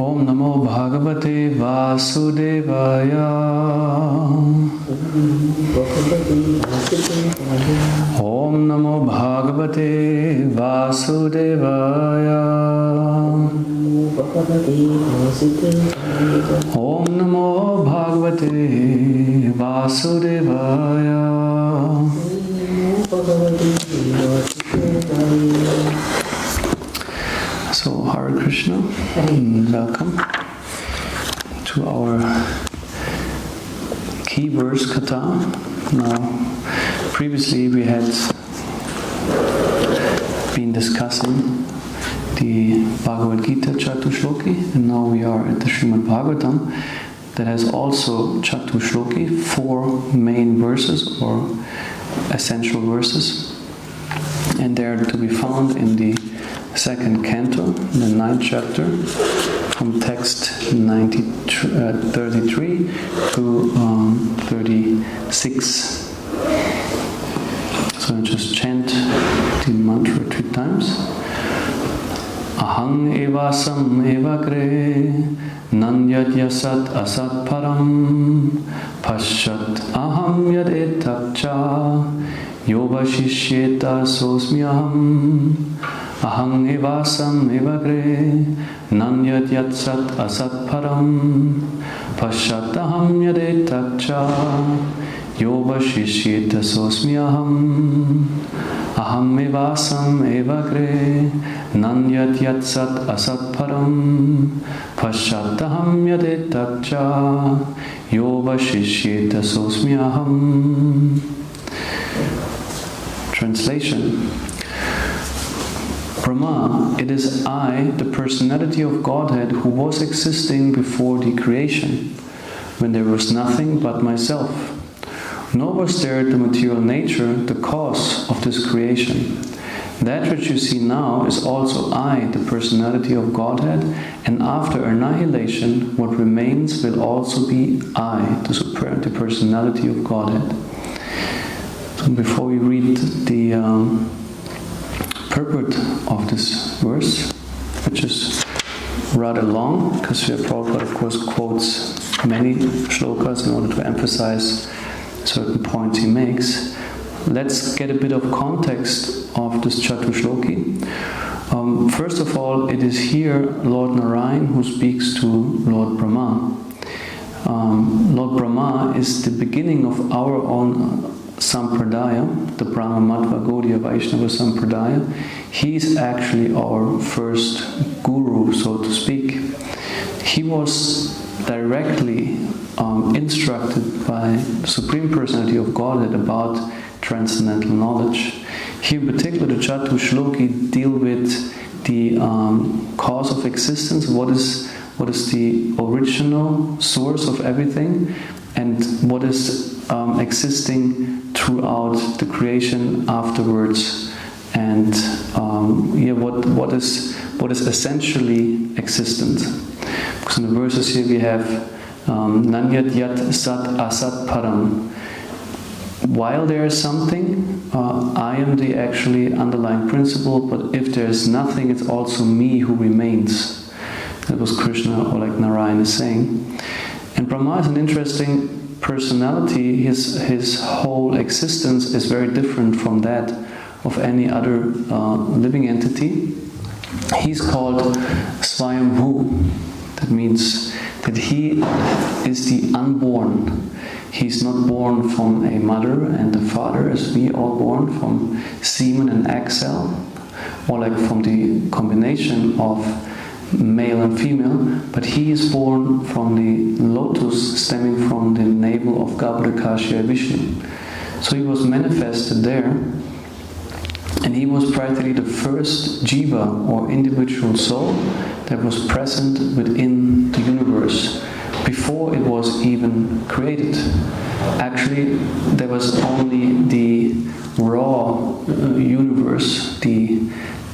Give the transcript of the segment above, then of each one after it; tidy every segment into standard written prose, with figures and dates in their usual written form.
Om Namo Bhagavate Vasudevaya. Om Namo Bhagavate Vasudevaya. Om Namo Bhagavate Vasudevaya. So, Hare Krishna, and welcome to our key verse Katha. Now, previously we had been discussing the Bhagavad Gita catuḥ-ślokī, and now we are at the Śrīmad-Bhāgavatam that has also catuḥ-ślokī, 4 main verses or essential verses, and they are to be found in the second canto, the 9th chapter, from text 33 to 36. So I just chant the mantra 3 times. Aham evasam evagre nanyat yasat asat param paschat aham yad etakcha yovashishyeta sosmyaham. Aham evasam evagre nanyat yatsat asat param paschat aham yad etakcha yovashishyeta sosmyaham. Aham evasam evagre nanyat yatsat asat param paschat aham yad etakcha yovashishyeta sosmyaham. Translation. Brahma, it is I, the personality of Godhead, who was existing before the creation, when there was nothing but myself. Nor was there the material nature, the cause of this creation. That which you see now is also I, the personality of Godhead, and after annihilation, what remains will also be I, the personality of Godhead. So before we read the purport of this verse, which is rather long, because Srila Prabhupada of course quotes many shlokas in order to emphasize certain points he makes. Let's get a bit of context of this catuḥ-ślokī. First of all, it is here Lord Narayan who speaks to Lord Brahma. Lord Brahma is the beginning of our own Sampradaya, the Brahma Madhva Gaudiya Vaishnava Sampradaya. He is actually our first guru, so to speak. He was directly instructed by the Supreme Personality of Godhead about transcendental knowledge. Here in particular, the catuḥ-ślokī deal with the cause of existence, what is the original source of everything, and what is existing throughout the creation afterwards, and what is essentially existent. Because in the verses here we have Nanyat yat sat asat param. While there is something, I am the actually underlying principle, but if there is nothing, it's also me who remains. That was Krishna, or like Narayan is saying. And Brahma is an interesting personality. His whole existence is very different from that of any other living entity. He's called Swayambhu. That means that he is the unborn. He's not born from a mother and a father, as we are born from semen and egg cell, or like from the combination of male and female, but he is born from the lotus stemming from the navel of Garbhodakashiya Vishnu. So he was manifested there, and he was practically the first jiva or individual soul that was present within the universe before it was even created. Actually, there was only the raw universe, the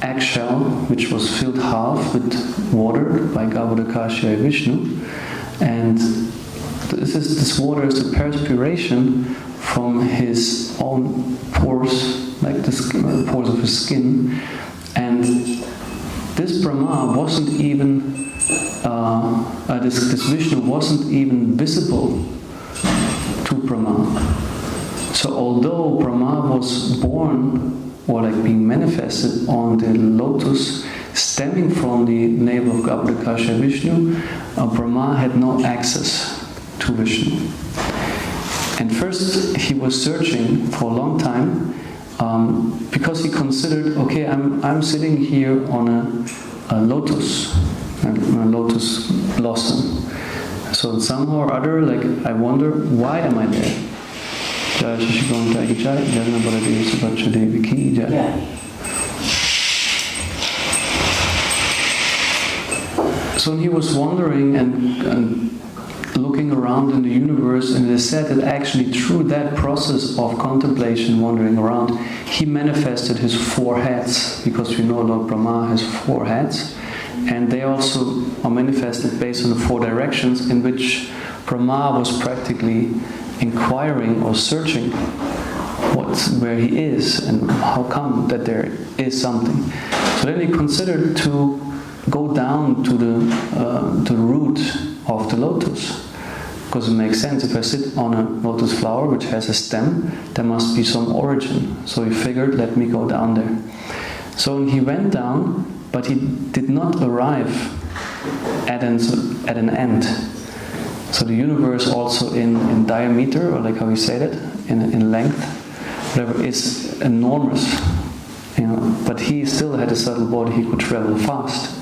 eggshell, which was filled half with water by Garbhodakashiya Vishnu, and this water is the perspiration from his own pores, like the pores of his skin, and this Brahma wasn't even this Vishnu wasn't even visible to Brahma. So although Brahma was born, or like being manifested on the lotus stemming from the navel of Garbhodakasha Vishnu, Brahma had no access to Vishnu. And first he was searching for a long time, because he considered, okay, I'm sitting here on a lotus blossom. So somehow or other, like, I wonder, why am I there? Jai Shri Gomtai Ki Jai, Jai Baladev Subhacha Devi Ki Jai. So he was wandering and looking around in the universe, and it is said that actually through that process of contemplation, wandering around, he manifested his 4 heads, because we know Lord Brahma has 4 heads, and they also are manifested based on the 4 directions in which Brahma was practically inquiring or searching where he is and how come that there is something. So then he considered to go down to the root of the lotus, because it makes sense. If I sit on a lotus flower which has a stem, there must be some origin. So he figured, let me go down there. So he went down, but he did not arrive at an end. So the universe also in diameter, or like how you say that, in length, whatever, is enormous, but he still had a subtle body, he could travel fast.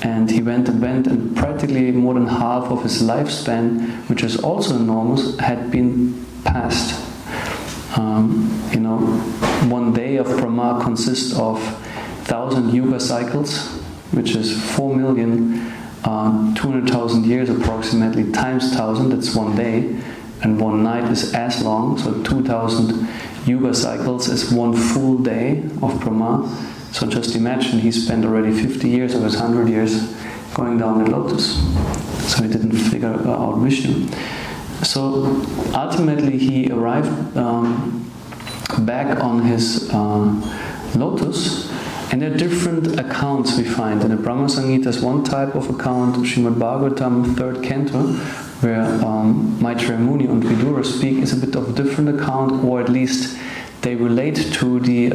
And he went, and practically more than half of his lifespan, which is also enormous, had been passed. 1 day of Brahma consists of 1,000 yuga cycles, which is 4,200,000 years approximately, times 1,000, that's 1 day, and 1 night is as long, so 2,000 yuga cycles is 1 full day of Brahma. So just imagine, he spent already 50 years of his 100 years going down the lotus. So he didn't figure out Vishnu. So ultimately he arrived back on his lotus, and there are different accounts we find. In the Brahma Samhita is one type of account, Śrīmad-Bhāgavatam, 3rd canto, where Maitreya Muni and Vidura speak, is a bit of a different account, or at least they relate to the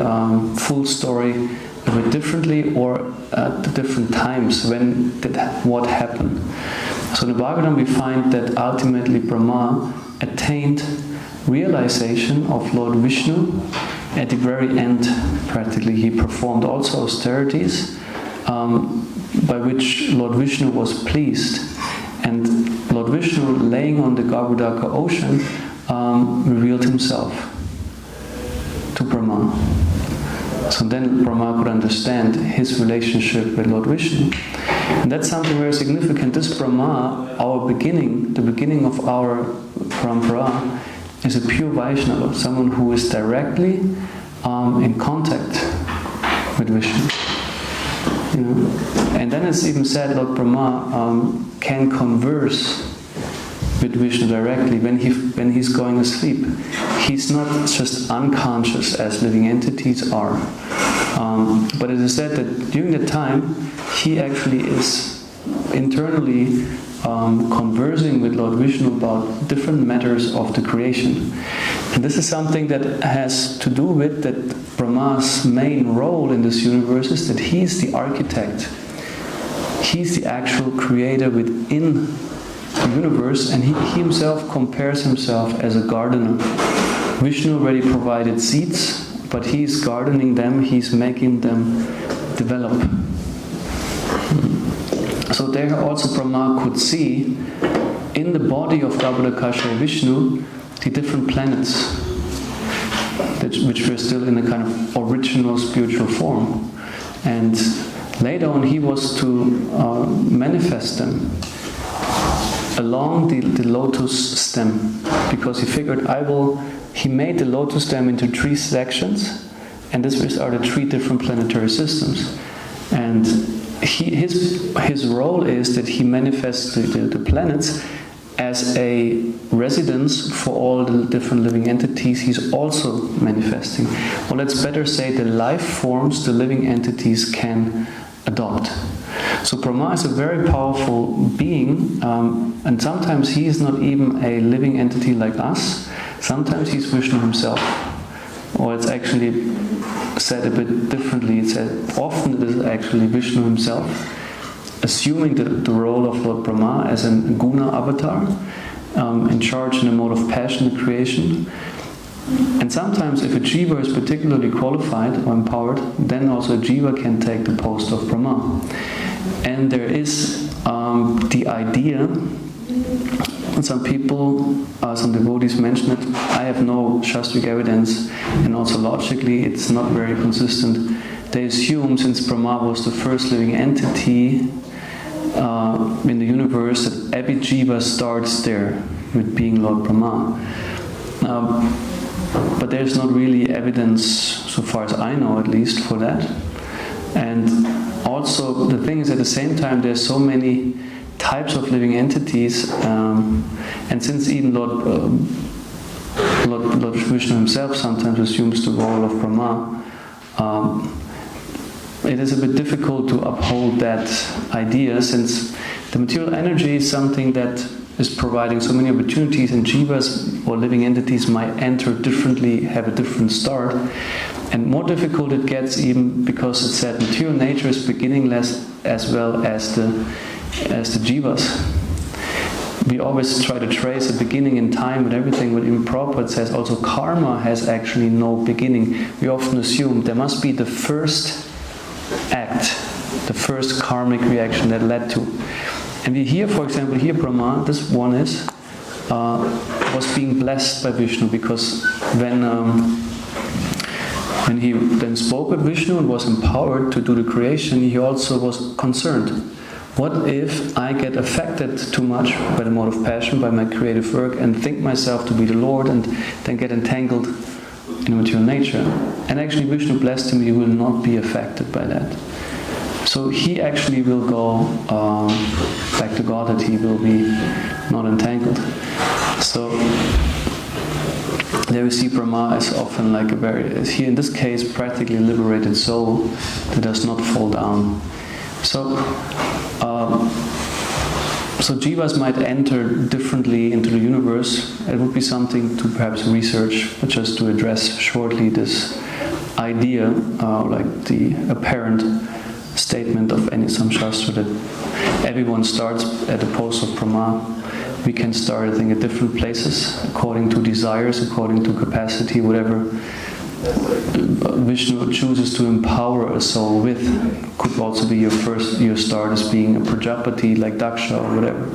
full story a bit differently, or at different times when did what happened. So in the Bhagavatam we find that ultimately Brahma attained realization of Lord Vishnu at the very end. Practically he performed also austerities by which Lord Vishnu was pleased, and Lord Vishnu, laying on the Garbhodaka ocean, revealed himself to Brahma. So then Brahma could understand his relationship with Lord Vishnu. And that's something very significant. This Brahma, the beginning of our parampara, is a pure Vaishnava, someone who is directly in contact with Vishnu. And then it's even said Lord Brahma can converse with Vishnu directly when he's going to sleep. He's not just unconscious as living entities are. But it is said that during that time he actually is internally conversing with Lord Vishnu about different matters of the creation. And this is something that has to do with that Brahma's main role in this universe is that he's the architect. He's the actual creator within the universe, and he himself compares himself as a gardener. Vishnu already provided seeds, but he's gardening them, he's making them develop. So there also Brahma could see in the body of Garbhodakasha Vishnu the different planets, which were still in a kind of original spiritual form. And later on he was to manifest them along the lotus stem, because he figured he made the lotus stem into 3 sections, and these are the 3 different planetary systems. And his role is that he manifests the planets as a residence for all the different living entities he's also manifesting. Or let's better say the life forms the living entities can adopt. So Brahma is a very powerful being, and sometimes he is not even a living entity like us. Sometimes he's Vishnu himself. Or it's actually said a bit differently. It's said often it is actually Vishnu himself, assuming the role of Lord Brahma as a guna avatar, in charge in a mode of passion and creation. And sometimes if a jiva is particularly qualified or empowered, then also a jiva can take the post of Brahma. And there is the idea, and some people, some devotees mention it, I have no Shastric evidence, and also logically it's not very consistent. They assume, since Brahma was the first living entity in the universe, that every jiva starts there with being Lord Brahma. But there's not really evidence, so far as I know at least, for that. And also the thing is, at the same time, there's so many types of living entities, and since even Lord Vishnu himself sometimes assumes the role of Brahma, it is a bit difficult to uphold that idea, since the material energy is something that is providing so many opportunities, and jivas or living entities might enter differently, have a different start. And more difficult it gets, even because it's said material nature is beginningless as well as the jivas. We always try to trace a beginning in time with everything, but even Prabhupada says also karma has actually no beginning. We often assume there must be the first act, the first karmic reaction that led to. And we hear, for example, here Brahma, this one is, was being blessed by Vishnu, because when he then spoke with Vishnu and was empowered to do the creation, he also was concerned. What if I get affected too much by the mode of passion, by my creative work, and think myself to be the Lord, and then get entangled in material nature? And actually Vishnu blessed him, he will not be affected by that. So he actually will go back to Godhead, he will be not entangled. So there we see Brahma as often like he in this case practically liberated soul that does not fall down. So jivas might enter differently into the universe. It would be something to perhaps research, but just to address shortly this idea, like the apparent statement of some shastra that everyone starts at the post of Brahma. We can start, I think, at different places according to desires, according to capacity, whatever Vishnu chooses to empower a soul with. Could also be your start as being a Prajapati like Daksha or whatever.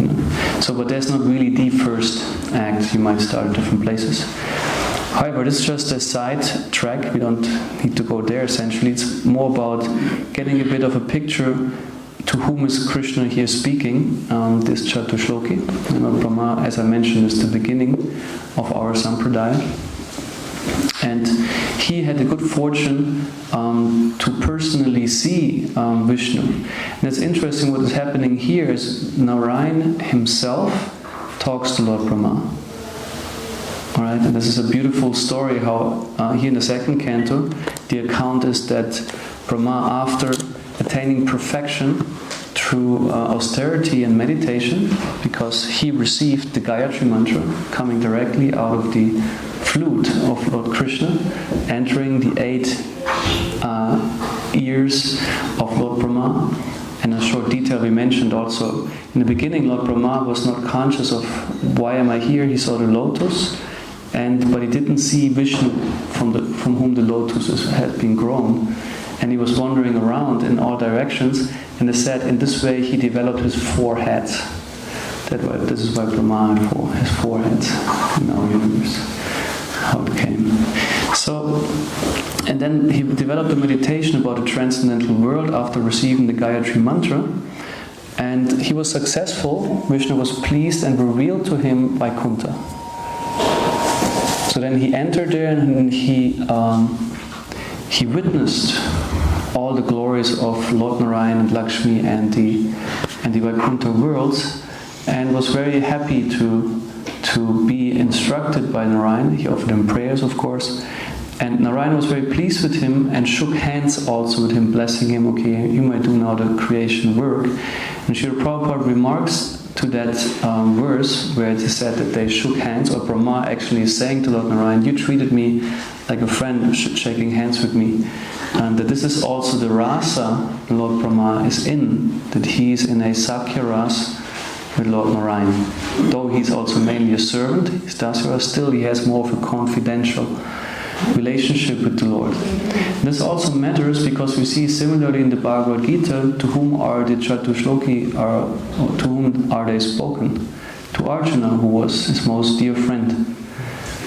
You know? So, but there's not really the first act. You might start at different places. However, this is just a side track. We don't need to go there. Essentially, it's more about getting a bit of a picture to whom is Krishna here speaking, this catuḥ-ślokī. Brahma, as I mentioned, is the beginning of our sampradaya. And he had the good fortune to personally see Vishnu. And it's interesting what is happening here is Narayan himself talks to Lord Brahma. Alright, and this is a beautiful story how here in the second canto, the account is that Brahma, after attaining perfection through austerity and meditation, because he received the Gayatri mantra coming directly out of the flute of Lord Krishna, entering the 8 ears of Lord Brahma. And a short detail we mentioned also, in the beginning Lord Brahma was not conscious of why am I here. He saw the lotus, but he didn't see Vishnu from whom the lotus had been grown. And he was wandering around in all directions, and they said in this way he developed his 4 heads. This is why Brahma has 4 heads in our universe, how it came. So, and then he developed a meditation about the transcendental world after receiving the Gayatri mantra, and he was successful. Vishnu was pleased and revealed to him Vaikuntha. So then he entered there, and he witnessed all the glories of Lord Narayan and Lakshmi and the Vaikuntha worlds, and was very happy to be instructed by Narayan. He offered him prayers, of course, And Narayana was very pleased with him and shook hands also with him, blessing him, okay, you might do now the creation work. And Srila Prabhupada remarks to that verse where it is said that they shook hands, or Brahma actually is saying to Lord Narayana, you treated me like a friend shaking hands with me. And that this is also the rasa Lord Brahma is in, that he is in a Sakya rasa with Lord Narayana. Though he's also mainly a servant, he's Dasya, still he has more of a confidential relationship with the Lord. This also matters because we see similarly in the Bhagavad Gita, to whom are the catuḥ-ślokī, to whom are they spoken? To Arjuna, who was his most dear friend.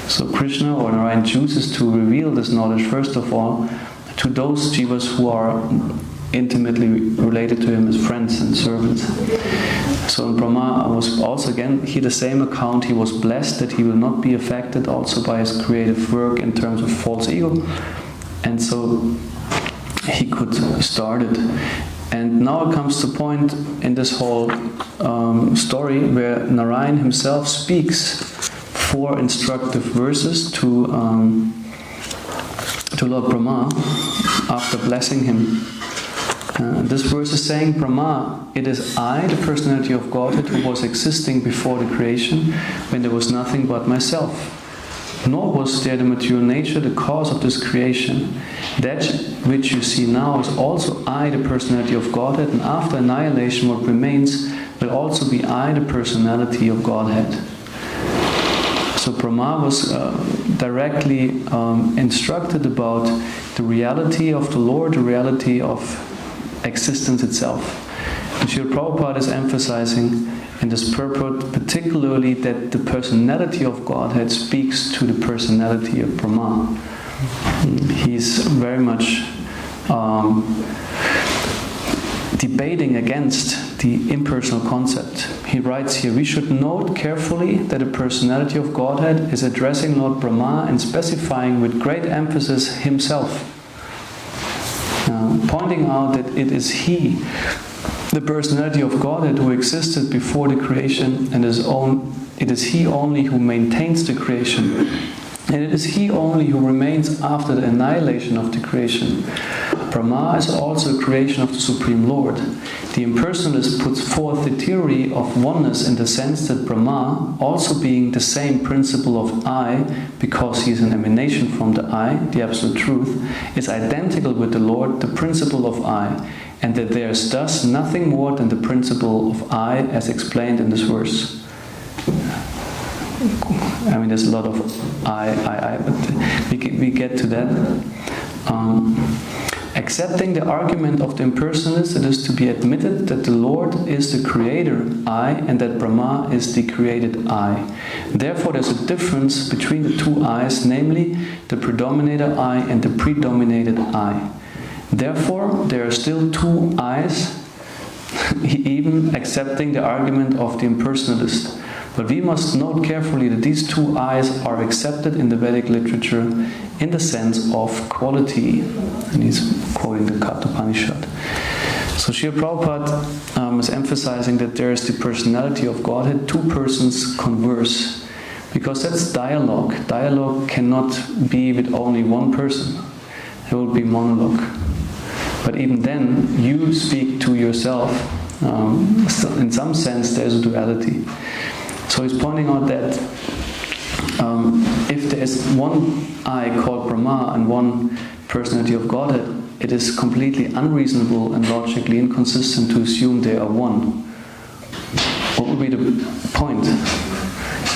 So Krishna or Narayana chooses to reveal this knowledge first of all to those jivas who are intimately related to him as friends and servants. So in Brahma was also again here the same account, he was blessed that he will not be affected also by his creative work in terms of false ego, and so he could start it. And now it comes to a point in this whole story where Narayan himself speaks 4 instructive verses to Lord Brahma after blessing him. This verse is saying, Brahma, it is I, the personality of Godhead, who was existing before the creation, when there was nothing but myself. Nor was there the material nature, the cause of this creation. That which you see now is also I, the personality of Godhead, and after annihilation what remains will also be I, the personality of Godhead. So Brahma was directly instructed about the reality of the Lord, the reality of existence itself. And Srila Prabhupada is emphasizing in this purport particularly that the personality of Godhead speaks to the personality of Brahma. He's very much debating against the impersonal concept. He writes here, we should note carefully that the personality of Godhead is addressing Lord Brahma and specifying with great emphasis himself. Pointing out that it is he, the personality of Godhead, who existed before the creation, and it is he only who maintains the creation, and it is he only who remains after the annihilation of the creation. Brahma is also a creation of the Supreme Lord. The impersonalist puts forth the theory of oneness in the sense that Brahma, also being the same principle of I, because he is an emanation from the I, the Absolute Truth, is identical with the Lord, the principle of I, and that there is thus nothing more than the principle of I as explained in this verse. I mean, there's a lot of I, but we get to that. Accepting the argument of the impersonalist, it is to be admitted that the Lord is the creator I and that Brahma is the created I. Therefore there's a difference between the two I's, namely the predominator I and the predominated I. Therefore there are still two I's, even accepting the argument of the impersonalist. But we must note carefully that these two I's are accepted in the Vedic literature in the sense of quality. And he's quoting the Katha. So Srila Prabhupada is emphasizing that there is the personality of Godhead, 2 persons converse. Because that's dialogue. Dialogue cannot be with only one person. It will be monologue. But even then, you speak to yourself. In some sense, there is a duality. So he's pointing out that if there is one I called Brahma and one personality of Godhead, it is completely unreasonable and logically inconsistent to assume they are one. What would be the point?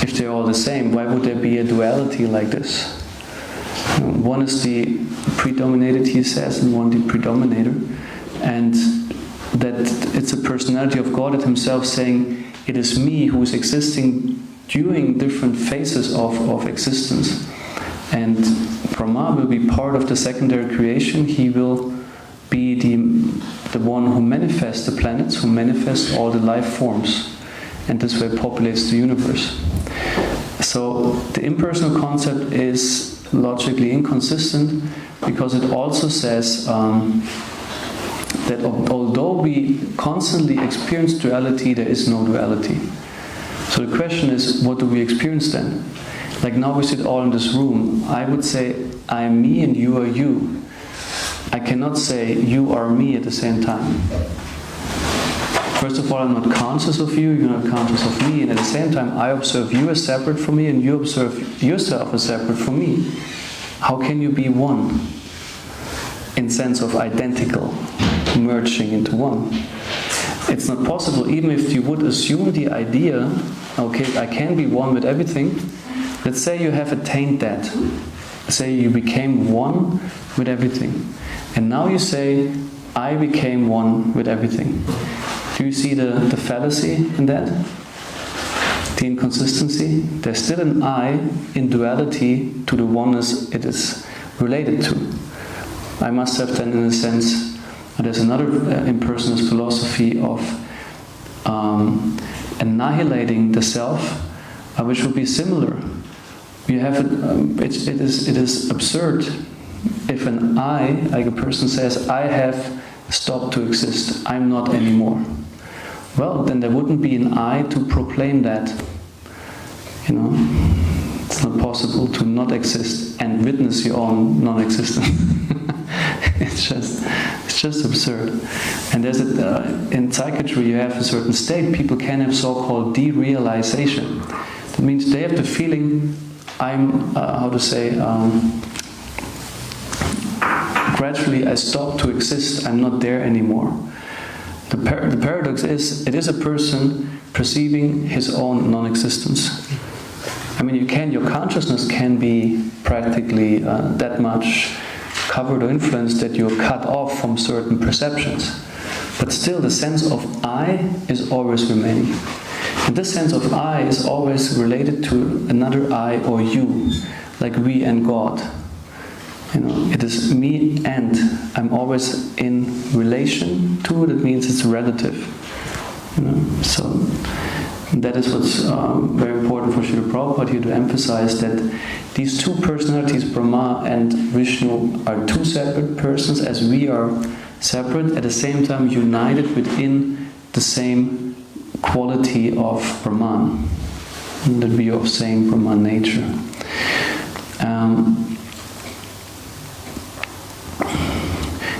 If they're all the same, why would there be a duality like this? One is the predominated, he says, and one the predominator. And that it's a personality of Godhead himself saying, it is me who is existing during different phases of existence. And Brahma will be part of the secondary creation. He will be the one who manifests the planets, who manifests all the life forms, and this way populates the universe. So the impersonal concept is logically inconsistent because it also says that although we constantly experience duality, there is no duality. So the question is, what do we experience then? Like now we sit all in this room. I would say I am me and you are you. I cannot say you are me at the same time. First of all, I'm not conscious of you, you're not conscious of me, and at the same time I observe you as separate from me and you observe yourself as separate from me. How can you be one? In sense of identical, merging into one. It's not possible, even if you would assume the idea, okay, I can be one with everything. Let's say you have attained that. Say you became one with everything. And now you say, I became one with everything. Do you see the fallacy in that? The inconsistency? There's still an I in duality to the oneness it is related to. I must have then, in a sense, there's another impersonalist philosophy of annihilating the self, which would be similar. You have it is absurd if an I, like a person says, I have stopped to exist, I'm not anymore. Well, then there wouldn't be an I to proclaim that. You know, it's not possible to not exist and witness your own non-existence. It's just absurd. And there's in psychiatry you have a certain state. People can have so-called derealization. That means they have the feeling, I'm gradually I stop to exist. I'm not there anymore. The paradox is, it is a person perceiving his own non-existence. I mean, your consciousness can be practically that much covered or influenced that you're cut off from certain perceptions. But still the sense of I is always remaining. And this sense of I is always related to another I or you, like we and God. You know, it is me and I'm always in relation to. That means it's relative. You know, so that is what's very important for Srila Prabhupada here to emphasize, that these two personalities, Brahma and Vishnu, are two separate persons, as we are separate, at the same time united within the same quality of Brahman, that we are of same Brahman nature.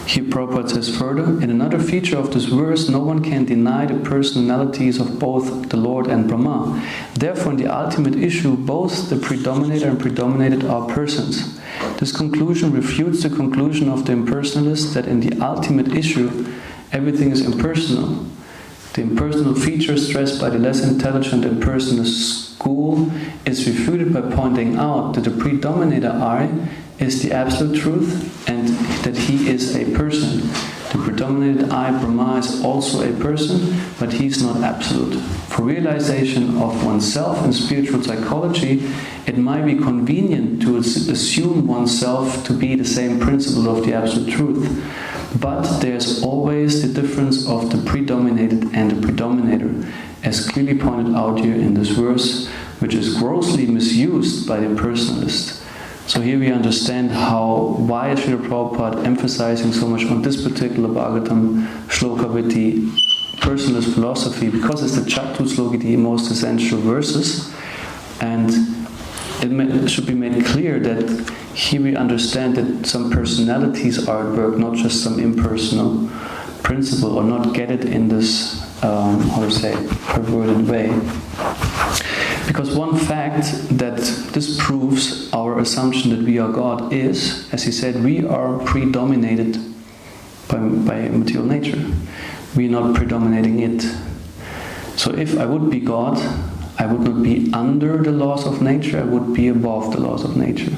Here Prabhupada says further, in another feature of this verse, no one can deny the personalities of both the Lord and Brahma. Therefore, in the ultimate issue, both the predominator and predominated are persons. This conclusion refutes the conclusion of the impersonalists that in the ultimate issue, everything is impersonal. The impersonal feature stressed by the less intelligent impersonalist school is refuted by pointing out that the predominator I is the absolute truth and that he is a person. The predominated I, Brahma, is also a person, but he's not absolute. For realization of oneself in spiritual psychology, it might be convenient to assume oneself to be the same principle of the absolute truth. But there's always the difference of the predominated and the predominator, as clearly pointed out here in this verse, which is grossly misused by the impersonalist. So here we understand why Srila Prabhupada emphasizing so much on this particular Bhagavatam shloka with the personalist philosophy, because it's the catuḥ-ślokī, the most essential verses, and it should be made clear that here we understand that some personalities are at work, not just some impersonal principle, or not get it in this, perverted way. Because one fact that disproves our assumption that we are God is, as he said, we are predominated by material nature. We are not predominating it. So if I would be God, I would not be under the laws of nature, I would be above the laws of nature.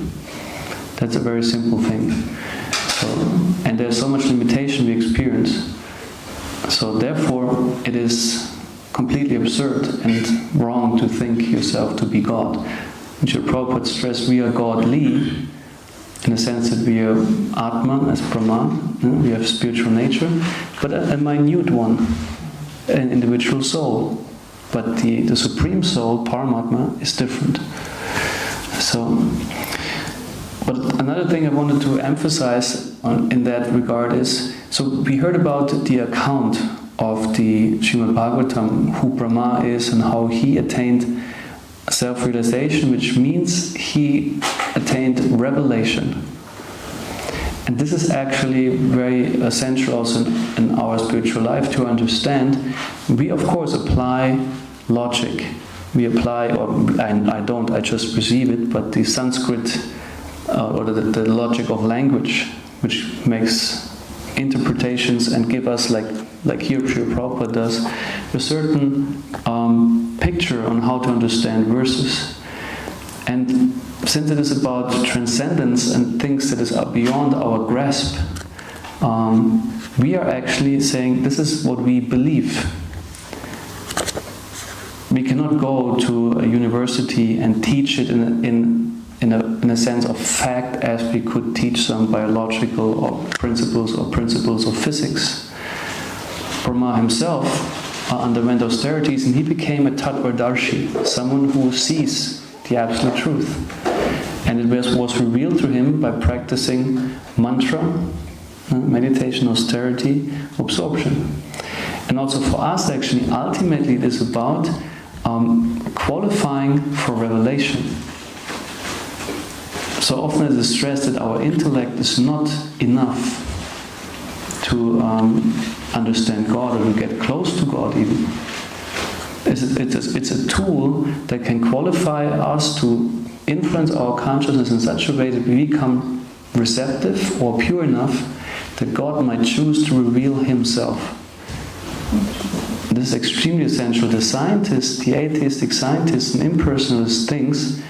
That's a very simple thing. And there's so much limitation we experience. So therefore, it is completely absurd and wrong to think yourself to be God. And Srila Prabhupada stressed we are godly, in the sense that we are Atman as Brahman, we have spiritual nature, but a minute one, an individual soul. But the Supreme Soul, Paramatma, is different. But another thing I wanted to emphasize in that regard is, so we heard about the account of the Śrīmad-Bhāgavatam, who Brahma is and how he attained self-realization, which means he attained revelation And this is actually very essential also in our spiritual life to understand. We of course apply logic. We apply, or I just receive it, but the Sanskrit or the logic of language, which makes interpretations and give us, like here Srila Prabhupada does, a certain picture on how to understand verses. And since it is about transcendence and things that is beyond our grasp, we are actually saying this is what we believe. We cannot go to a university and teach it in a sense of fact as we could teach some biological or principles of physics. Brahma himself underwent austerities and he became a tattvadarshi, someone who sees the absolute truth. And it was revealed to him by practicing mantra, meditation, austerity, absorption. And also for us actually, ultimately it is about qualifying for revelation. So often it is stressed that our intellect is not enough to understand God or to get close to God even. It's a tool that can qualify us to influence our consciousness in such a way that we become receptive or pure enough that God might choose to reveal himself. This is extremely essential. The scientists, the atheistic scientists and impersonalist things,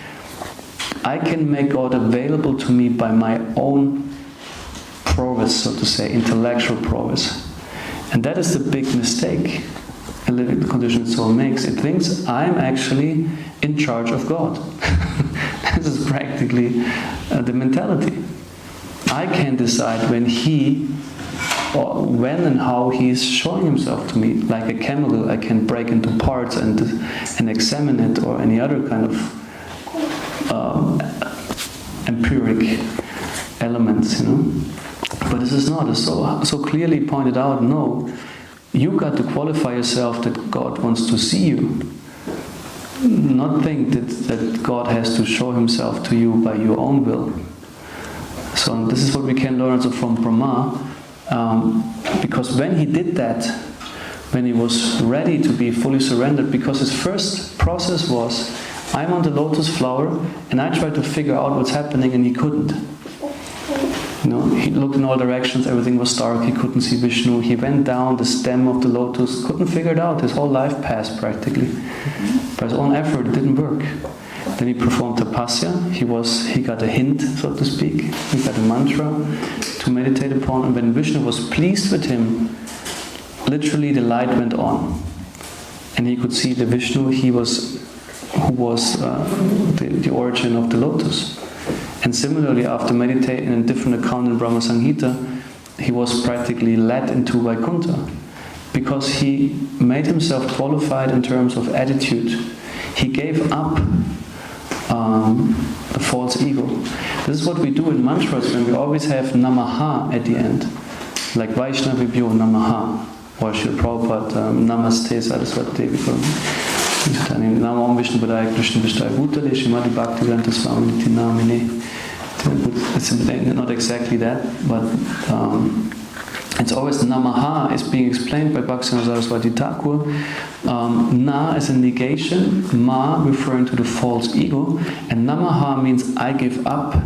I can make God available to me by my own prowess, so to say, intellectual prowess. And that is the big mistake a living conditioned soul makes. It thinks I'm actually in charge of God. This is practically the mentality. I can decide when and how he's showing himself to me. Like a chemical, I can break into parts and examine it, or any other kind of empiric elements, But this is not so clearly pointed out. No, you got to qualify yourself that God wants to see you. Not think that God has to show himself to you by your own will. So this is what we can learn also from Brahma, because when he did that, when he was ready to be fully surrendered, because his first process was, I'm on the lotus flower and I tried to figure out what's happening, and he couldn't. He looked in all directions, everything was dark, he couldn't see Vishnu. He went down the stem of the lotus, couldn't figure it out. His whole life passed practically. By his own effort, it didn't work. Then he performed tapasya. He got a hint, so to speak. He got a mantra to meditate upon. And when Vishnu was pleased with him, literally the light went on. And he could see the Vishnu who was the origin of the lotus. And similarly, after meditating in a different account in Brahma Samhita, he was practically led into Vaikuntha, because he made himself qualified in terms of attitude. He gave up the false ego. This is what we do in mantras when we always have namaha at the end, like Vaishnavibhyo namaha, or Srila Prabhupada namaste saraswati Namo Vishnu Padaya Krishna Vishnu Bhutale Śrīmad-Bhāgavatam Swami Namine. It's not exactly that, but it's always namaha is being explained by Bhaktivinoda Saraswati Thakur. Na is a negation, ma referring to the false ego, and namaha means I give up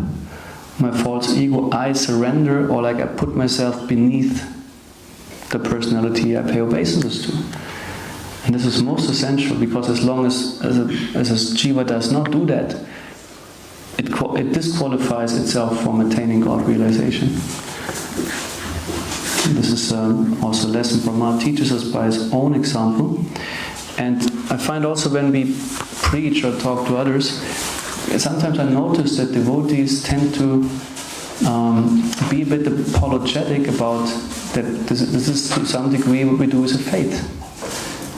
my false ego, I surrender, or like I put myself beneath the personality I pay obeisance to. And this is most essential, because as long as a jiva does not do that, it disqualifies itself from attaining God realization. This is also a lesson Brahma teaches us by his own example. And I find also when we preach or talk to others, sometimes I notice that devotees tend to be a bit apologetic about that this is to some degree what we do is a faith,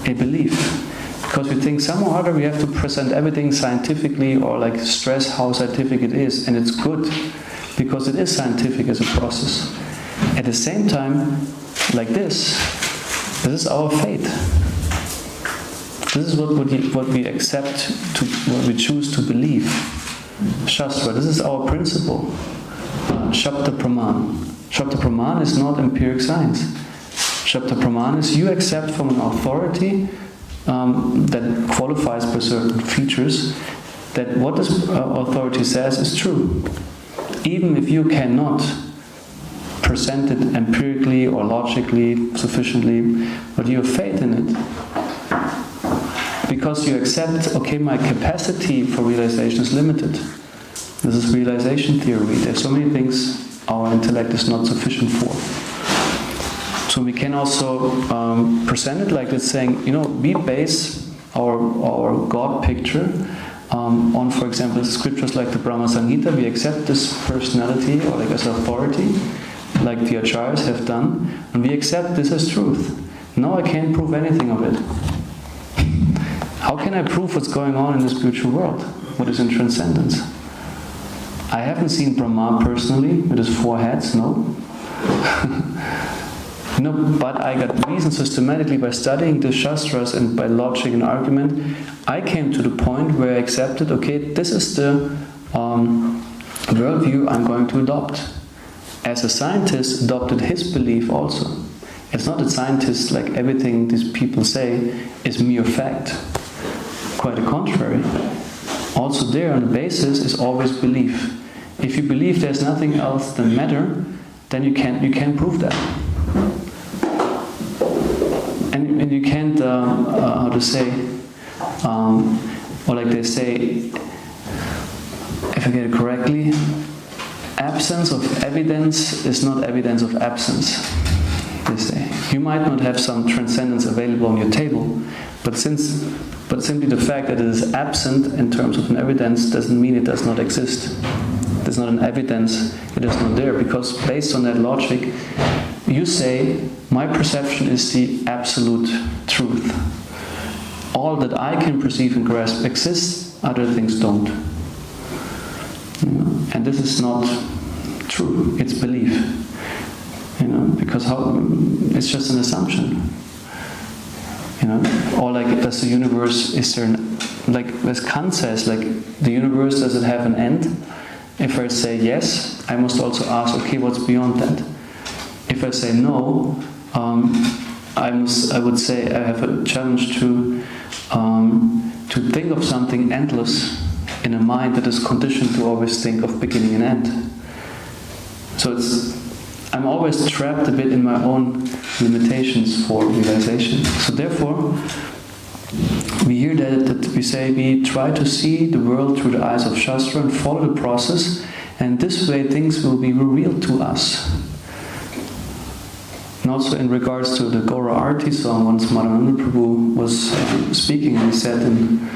a belief. Because we think somehow or other we have to present everything scientifically, or like stress how scientific it is, and it's good because it is scientific as a process. At the same time, like this is our faith. This is what we accept, what we choose to believe. Shastra, this is our principle. Shabda Praman. Shabda Praman is not empiric science. Shabda Praman is you accept from an authority that qualifies by certain features that what this authority says is true. Even if you cannot present it empirically or logically sufficiently, but you have faith in it. Because you accept, okay, my capacity for realization is limited. This is realization theory. There's so many things our intellect is not sufficient for. So we can also present it like this, saying, we base our God picture on, for example, scriptures like the Brahma Samhita. We accept this personality or like as authority, like the acharyas have done, and we accept this as truth. Now I can't prove anything of it. How can I prove what's going on in the spiritual world? What is in transcendence? I haven't seen Brahma personally with his 4 heads, no. No, but I got reason systematically by studying the Shastras and by logic and argument. I came to the point where I accepted, okay, this is the worldview I'm going to adopt. As a scientist, adopted his belief also. It's not that scientists, like everything these people say, is mere fact. Quite the contrary. Also there on the basis is always belief. If you believe there's nothing else than matter, then you can't prove that. And you can't, how to say, or like they say, if I get it correctly, absence of evidence is not evidence of absence, they say. You might not have some transcendence available on your table, but simply the fact that it is absent in terms of an evidence doesn't mean it does not exist. There's not an evidence, it is not there, because based on that logic, you say, my perception is the absolute truth. All that I can perceive and grasp exists, other things don't. And this is not true, it's belief. Because it's just an assumption. Or like, does the universe, is there, like as Kant says, like the universe, does it have an end? If I say yes, I must also ask, okay, what's beyond that? If I say no, I would say I have a challenge to think of something endless in a mind that is conditioned to always think of beginning and end. So I'm always trapped a bit in my own limitations for realization. So therefore, we hear that we say we try to see the world through the eyes of Shastra and follow the process, and this way things will be revealed to us. And also in regards to the Gaura Arti song, once Madhavananda Prabhu was speaking, and he said, and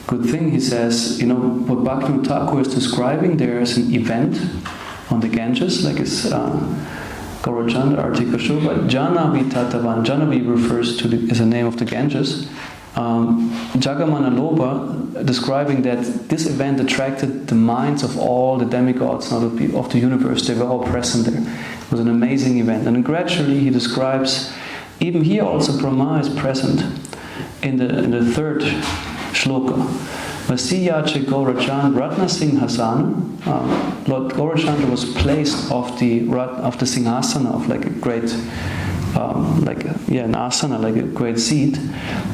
good thing, he says, what Bhaktivinoda Thakur is describing, there is an event on the Ganges, like it's Gaurachanda Arti Kashoba. Janavi Tatavan, Janavi refers to is the name of the Ganges. Jagamana Loba describing that this event attracted the minds of all the demigods of the universe. They were all present there. It was an amazing event. And then gradually he describes, even here also Brahma is present in the 3rd shloka. Vasiyache Gaurachand Ratna Singhasana. Lord Gaurachandra was placed off the Singhasana of like a great an asana, like a great seat.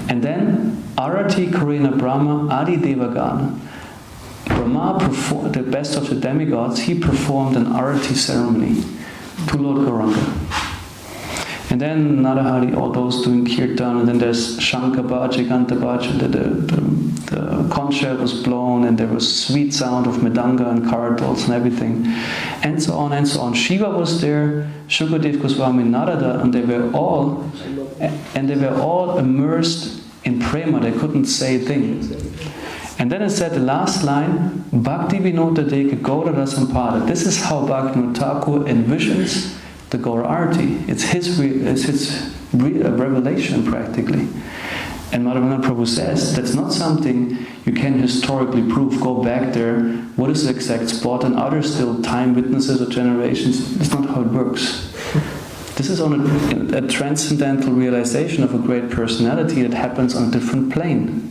And then Arati Karena Brahma Adi Devagana. Brahma performed, the best of the demigods, he performed an Arati ceremony to Lord Gauranga. And then Narahari, all those doing kirtan, and then there's Shankabha, Jigantabha, the conch shell was blown, and there was sweet sound of Medanga and Karadals and everything, and so on and so on. Shiva was there, Shukadev Goswami, Narada, and they were all immersed in prema. They couldn't say a thing. And then it said the last line, Bhakti Vinota Deka Gaura Rasampada. This is how Bhaktivinoda Thakur envisions the Gaura Arti. It's his revelation practically. And Madhavananda Prabhu says that's not something you can historically prove. Go back there, what is the exact spot, and are there still time witnesses or generations? That's not how it works. This is on a transcendental realization of a great personality that happens on a different plane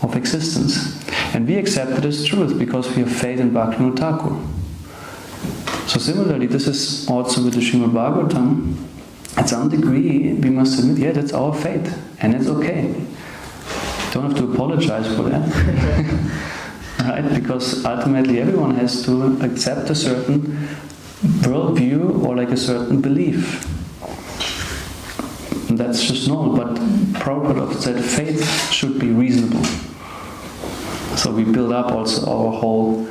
of existence. And we accept it as truth because we have faith in Bhaktivinoda Thakur. So similarly, this is also with the Śrīmad-Bhāgavatam. At some degree, we must admit, yeah, that's our fate, and it's okay. Don't have to apologize for that. Right? Because ultimately everyone has to accept a certain worldview or like a certain belief. And that's just normal, but Prabhupada said faith should be reasonable. So we build up also our whole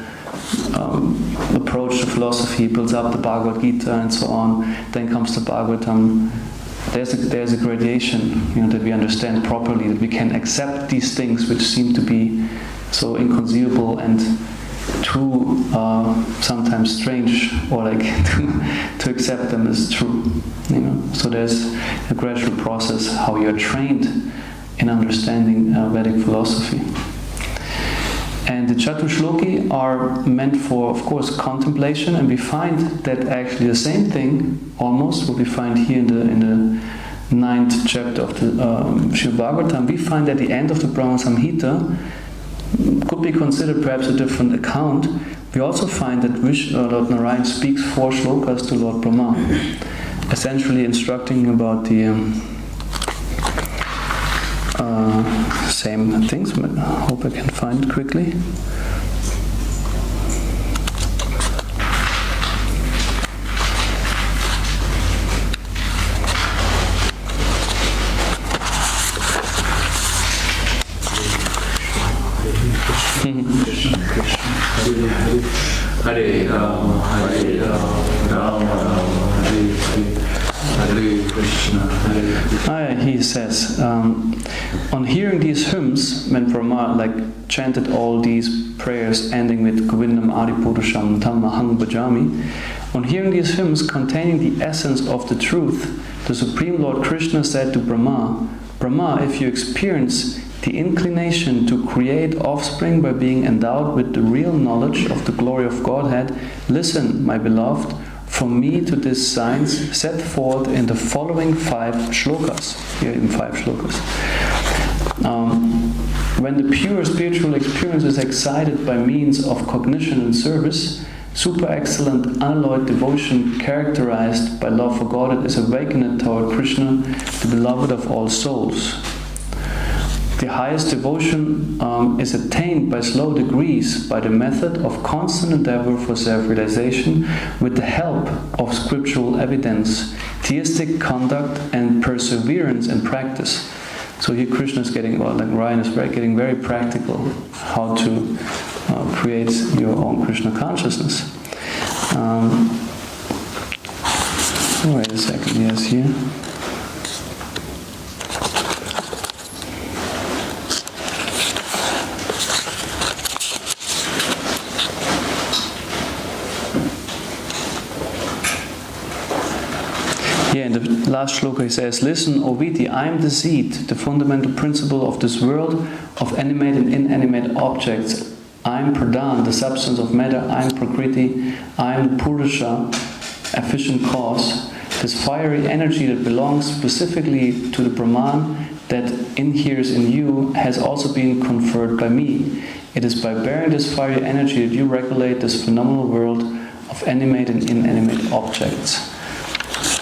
approach to philosophy, builds up the Bhagavad Gita and so on. Then comes the Bhagavatam. There's a gradation, that we understand properly, that we can accept these things which seem to be so inconceivable and too sometimes strange, or like to accept them as true. So there's a gradual process how you're trained in understanding Vedic philosophy. And the catuḥ-ślokī are meant for, of course, contemplation, and we find that actually the same thing, almost, what we find here in the 9th chapter of the Śrīmad-Bhāgavatam, we find at the end of the Brahma Samhita, could be considered perhaps a different account. We also find that Lord Narayan speaks 4 shlokas to Lord Brahma, essentially instructing about the same things. I hope I can find it quickly. Hare Rama, Hare Rama, Rama Hare Hare Krishna, Hare Krishna. He says, on hearing these hymns, when Brahma chanted all these prayers ending with Govindam Adipurusham Tammaham Bhajami, on hearing these hymns containing the essence of the truth, the Supreme Lord Krishna said to Brahma, Brahma, if you experience the inclination to create offspring by being endowed with the real knowledge of the glory of Godhead, listen, my beloved, from me to this science set forth in the following 5 shlokas. Here in 5 shlokas. When the pure spiritual experience is excited by means of cognition and service, super excellent unalloyed devotion characterized by love for God is awakened toward Krishna, the beloved of all souls. The highest devotion is attained by slow degrees by the method of constant endeavor for self-realization with the help of scriptural evidence, theistic conduct, and perseverance in practice. So here Krishna is Ryan is getting very practical how to create your own Krishna consciousness. Wait a second, yes, here. Yeah, in the last shloka he says, listen, O Viti, I am the seed, the fundamental principle of this world, of animate and inanimate objects. I am Pradhan, the substance of matter. I am Prakriti. I am the Purusha, efficient cause. This fiery energy that belongs specifically to the Brahman that inheres in you has also been conferred by me. It is by bearing this fiery energy that you regulate this phenomenal world of animate and inanimate objects.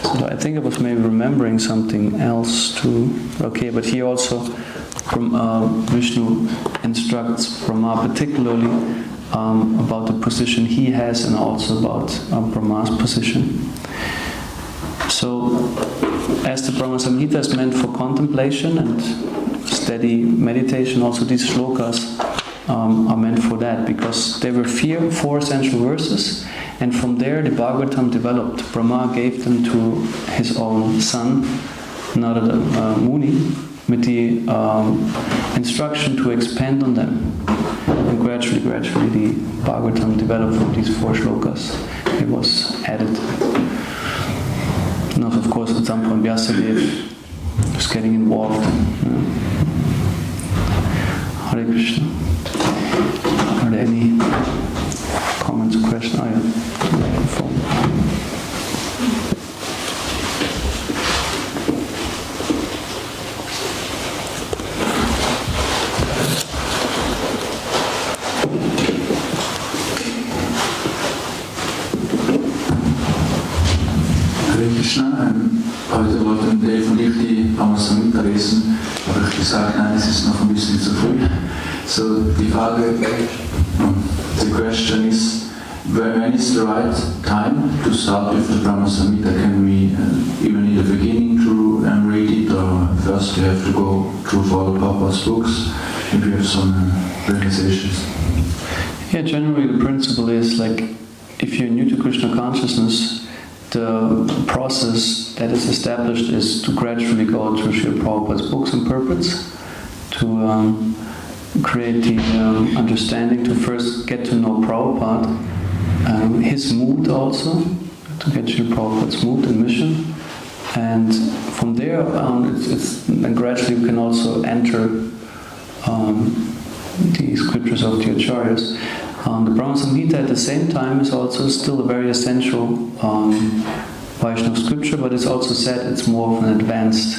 So I think I was maybe remembering something else too. Okay, but here also Vishnu instructs Brahma particularly about the position he has and also about Brahma's position. So as the Brahma Samhita is meant for contemplation and steady meditation, also these shlokas are meant for that, because they were 4 essential verses, and from there the Bhagavatam developed. Brahma gave them to his own son, Narada Muni, with the instruction to expand on them. And gradually the Bhagavatam developed from these 4 shlokas. It was added. And of course at some point Vyasadeva was getting involved. Hare Krishna. Are there any comments or questions? Oh yeah, microphone. lesen, aber ich gesagt, nein, es ist noch ein bisschen zu früh. So, die Frage, the question is, when is the right time to start with the Brahma Samhita? Can we, even in the beginning, read it, or first we have to go through all the Prabhupada's books, if we have some realizations? Yeah, generally the principle is like, if you're new to Krishna consciousness, the process that is established is to gradually go through Srila Prabhupada's books and purports, to create the understanding, to first get to know Prabhupada, his mood also, to get Srila Prabhupada's mood and mission. And from there on, and gradually you can also enter the scriptures of the Acharyas. The Brahma Samhita at the same time is also still a very essential Vaishnava scripture, but it's also said it's more of an advanced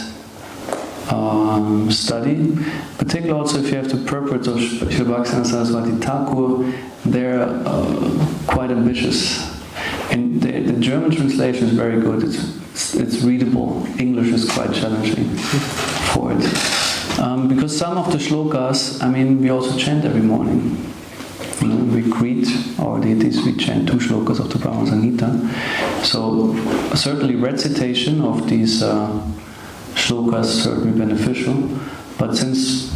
study. Particularly also if you have the purports of Srila Bhaktivinoda Saraswati Thakur, they're quite ambitious. And the German translation is very good. It's readable. English is quite challenging for it. Because some of the shlokas, I mean, we also chant every morning. We greet our deities, we chant 2 shlokas of the Brahma Samhita. So certainly recitation of these shlokas is certainly beneficial. But since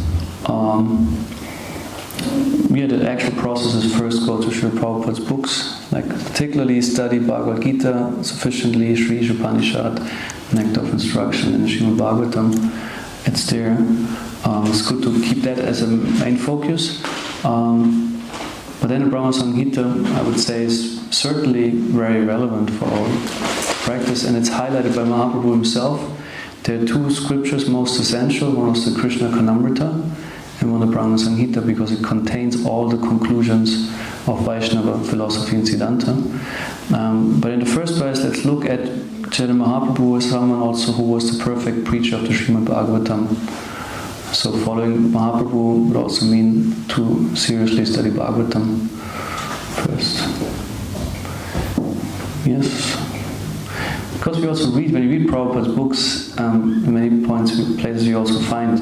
the actual process is first go to Srila Prabhupada's books, like particularly study Bhagavad Gita sufficiently, Sri Upanishad, Nectar of Instruction in the Śrīmad-Bhāgavatam. It's there. It's good to keep that as a main focus. But then the Brahma Samhita, I would say, is certainly very relevant for our practice, and it's highlighted by Mahaprabhu himself. There are 2 scriptures most essential. One is the Krishna Kanamrita, and one the Brahma Samhita, because it contains all the conclusions of Vaishnava philosophy and Siddhanta. But in the first place, let's look at Chaitanya Mahaprabhu as someone also who was the perfect preacher of the Śrīmad-Bhāgavatam. So following Mahaprabhu would also mean to seriously study Bhagavatam first. Yes. Because we also read, when we read Prabhupada's books, in many places you also find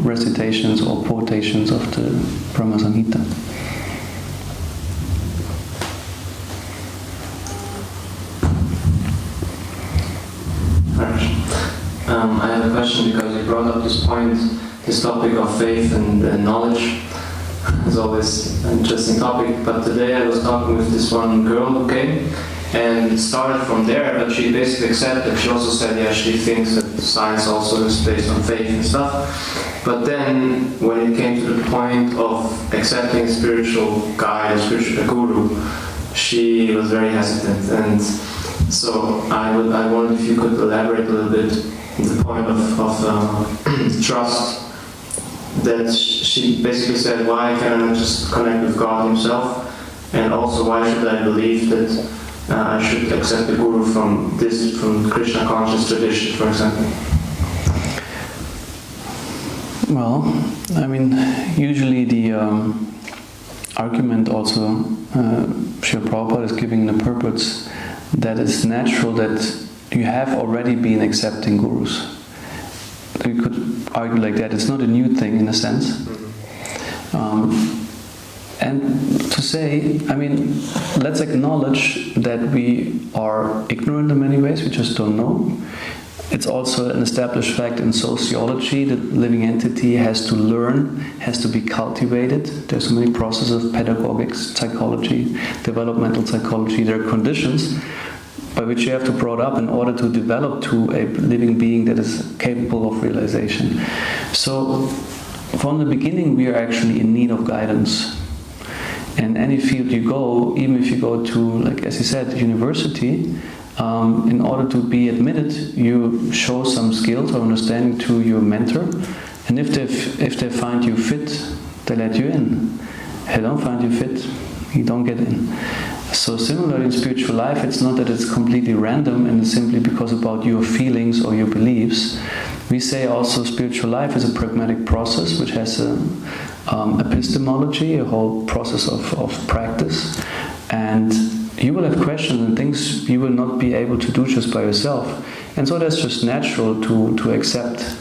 recitations or quotations of the Brahma Samhita. I have a question because you brought up this point, this topic of faith and knowledge. It's always an interesting topic, but today I was talking with this one girl who came and started from there, but she basically accepted. She also said, yeah, she thinks that science also is based on faith and stuff. But then when it came to the point of accepting a spiritual guide, a spiritual guru, she was very hesitant. And so I wondered if you could elaborate a little bit on the point of trust, that she basically said, why can't I just connect with God himself? And also, why should I believe that I should accept the guru from Krishna conscious tradition, for example? Well, I mean, usually the argument also Srila Prabhupada is giving in the purports that it's natural that you have already been accepting gurus. You could argue like that. It's not a new thing in a sense. And to say, I mean, let's acknowledge that we are ignorant in many ways, we just don't know. It's also an established fact in sociology that living entity has to learn, has to be cultivated. There's so many processes of pedagogics, psychology, developmental psychology. There are conditions by which you have to brought up in order to develop to a living being that is capable of realization. So from the beginning we are actually in need of guidance. In any field you go, even if you go to, like as you said, university, in order to be admitted, you show some skills or understanding to your mentor, and if they find you fit, they let you in. If they don't find you fit, you don't get in. So similarly in spiritual life, it's not that it's completely random and it's simply because about your feelings or your beliefs. We say also spiritual life is a pragmatic process which has a epistemology, a whole process of practice, and you will have questions and things you will not be able to do just by yourself. And so that's just natural to accept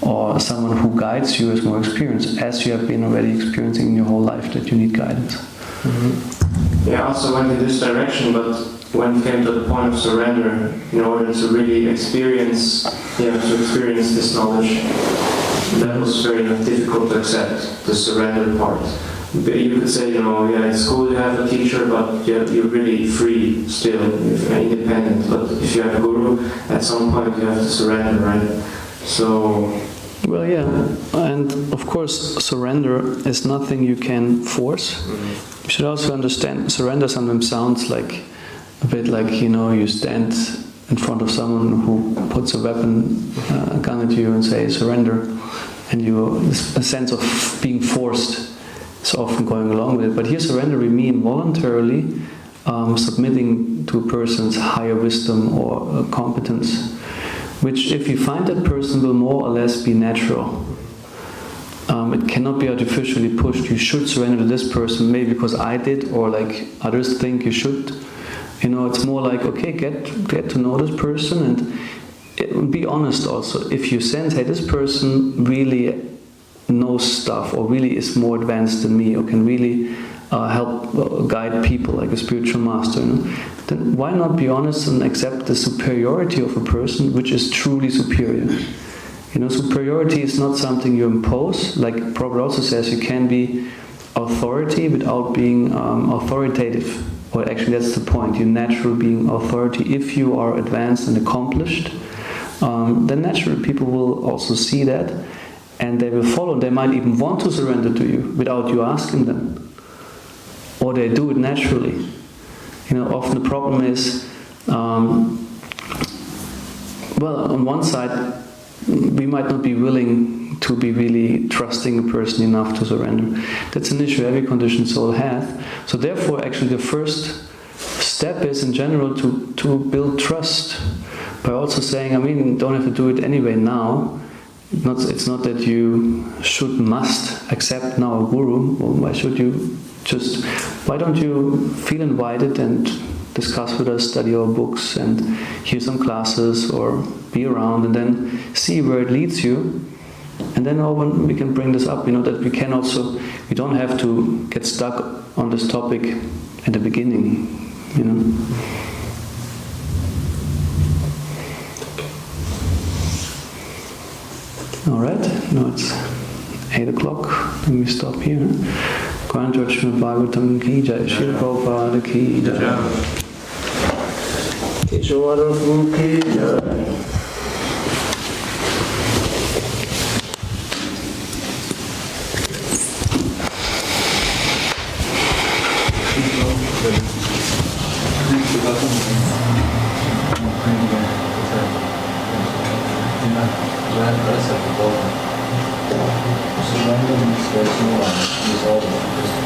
or someone who guides you is more experienced, as you have been already experiencing in your whole life that you need guidance. Mm-hmm. Yeah, I also went in this direction, but when it came to the point of surrender, in order to really experience this knowledge, that was very difficult to accept, the surrender part. You could say, it's cool to have a teacher, but you're really free still, you're independent. But if you have a guru, at some point you have to surrender, right? So... Well, yeah, and of course surrender is nothing you can force. Mm-hmm. You should also understand, surrender sometimes sounds like a bit like, you stand in front of someone who puts a weapon, gun at you and say surrender, and a sense of being forced is often going along with it. But here surrender we mean voluntarily submitting to a person's higher wisdom or competence, which if you find that person will more or less be natural. It cannot be artificially pushed. You should surrender to this person, maybe because I did, or like others think you should. It's more like, okay, get to know this person, and be honest also. If you sense, hey, this person really knows stuff, or really is more advanced than me, or can really help guide people like a spiritual master, then why not be honest and accept the superiority of a person which is truly superior? Superiority is not something you impose. Like Prabhupada also says, you can be authority without being authoritative. Or actually that's the point, you naturally being authority. If you are advanced and accomplished, then naturally people will also see that, and they will follow. They might even want to surrender to you without you asking them. Or they do it naturally. Often the problem is, on one side, we might not be willing to be really trusting a person enough to surrender. That's an issue every conditioned soul has. So therefore, actually, the first step is, in general, to build trust by also saying, you don't have to do it anyway now. It's not that you must accept now a guru. Well, why don't you feel invited and discuss with us, study our books and hear some classes or be around, and then see where it leads you. And then we can bring this up, that we don't have to get stuck on this topic at the beginning, Alright, now it's 8 o'clock, then we stop here. Śrīmad-Bhāgavatam ki jai, Śrīla ki jai. Keshwara ki jai. Surrender means there's no one, it's all.